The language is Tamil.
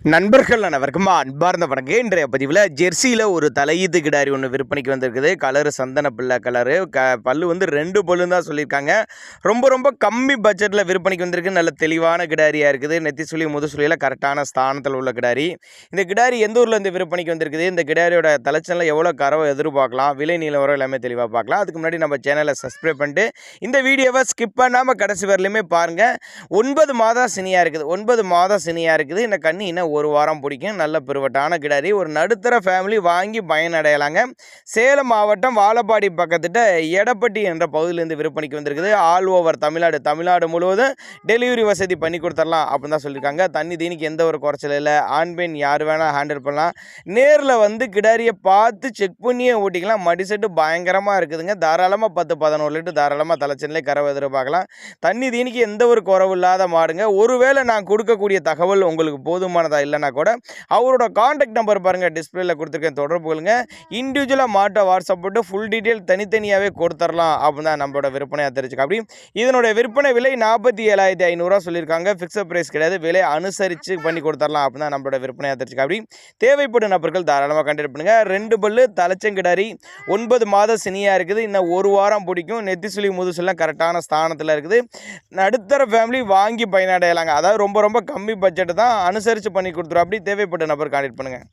நண்பர்கள் அனைவருக்கும் அன்பார்ந்த வணக்கம். இன்றைய பதிவில் ஜெர்சியில் ஒரு தலையீத்து கிடாரி ஒன்று விற்பனைக்கு வந்திருக்குது. கலரு சந்தன பிள்ளை கலரு, பல்லு வந்து 2 பல்லுன்னு தான் சொல்லியிருக்காங்க. ரொம்ப கம்மி பட்ஜெட்டில் விற்பனைக்கு வந்திருக்கு. நல்ல தெளிவான கிடாரியாக இருக்குது. நெத்தி சுழி முதுசுழியில் கரெக்டான ஸ்தானத்தில் உள்ள கிடாரி. இந்த கிடாரி எந்த ஊரில் இருந்து விற்பனைக்கு வந்திருக்குது, இந்த கிடாரியோட தலைச்சனில் எவ்வளோ கறவை எதிர்பார்க்கலாம், விலை நிலவரம் எல்லாமே தெளிவாக பார்க்கலாம். அதுக்கு முன்னாடி நம்ம சேனலை சப்ஸ்கிரைப் பண்ணிட்டு இந்த வீடியோவை ஸ்கிப் பண்ணாமல் கடைசி வரலையுமே பாருங்கள். 9 மாதம் சினியாக இருக்குது. 9 மாதம் சினியாக இருக்குது. இந்த கண்ணி இன்னும் ஒரு வாரம் பிடிக்கும். நல்ல பெருவட்டான கிடாரி. ஒரு நடுத்தர ஃபேமிலி வாங்கி பயனடையலாங்க. சேலம் மாவட்டம் வாழப்பாடி பக்கத்திட்ட எடப்பட்டி என்ற பகுதியிலேருந்து விற்பனைக்கு வந்திருக்குது. ஆல் ஓவர் தமிழ்நாடு முழுவதும் டெலிவரி வசதி பண்ணி கொடுத்துடலாம் அப்படின்னு தான் சொல்லியிருக்காங்க. தண்ணி தீனிக்கு எந்த ஒரு குறைச்சல் இல்லை. ஆண் பெண் யார் வேணால் ஹேண்டில் பண்ணலாம். நேரில் வந்து கிடாரியை பார்த்து செக் பண்ணியே ஓட்டிக்கலாம். மடி செட்டு பயங்கரமாக இருக்குதுங்க. தாராளமாக 10-11 லிட்டர் தாராளமாக தலைச்சனிலே கறவை எதிர்பார்க்கலாம். தண்ணி தீனிக்கு எந்த ஒரு குறவு இல்லாத மாடுங்க. ஒருவேளை நான் கொடுக்கக்கூடிய தகவல் உங்களுக்கு போதுமானதாக இல்லைனா கூட அவரோட கான்டாக்ட் நம்பர் பாருங்கள், டிஸ்பிளேல கொடுத்துருக்கேன், தொடர்பு கொள்ளுங்க. இண்டிவிஜுவலாக மாட்டை வாட்ஸ்அப் போட்டு ஃபுல் டீட்டெயில் தனித்தனியாகவே கொடுத்துடலாம் அப்படின்னு தான் நம்மளோட விற்பனையாக தெரிஞ்சுக்க. அப்படி இதனுடைய விற்பனை விலை 47,500 சொல்லியிருக்காங்க. ஃபிக்ஸட் ப்ரைஸ் கிடையாது. விலை அனுசரித்து பண்ணி கொடுத்துடலாம் அப்படின்னு தான் நம்மளோட விற்பனையாக தெரிஞ்சுக்க. அப்படி தேவைப்படும் நபர்கள் தாராளமாக கண்டக்ட் பண்ணுங்க. 2 பல்லு தலைச்சங்கிடாரி, 9 மாதம் சினியாக இருக்குது. இன்னும் ஒரு வாரம் பிடிக்கும். நெத்தி சுழி முதுசுலாம் கரெக்டான ஸ்தானத்தில் இருக்குது. நடுத்தர ஃபேமிலி வாங்கி பயனடையலாங்க. அதாவது ரொம்ப கம்மி பட்ஜெட்டு தான், அனுசரித்து பண்ணி கொடுத்துரும். அப்படி தேவைப்பட்ட நபர் கான்டெக்ட் பண்ணுங்கள்.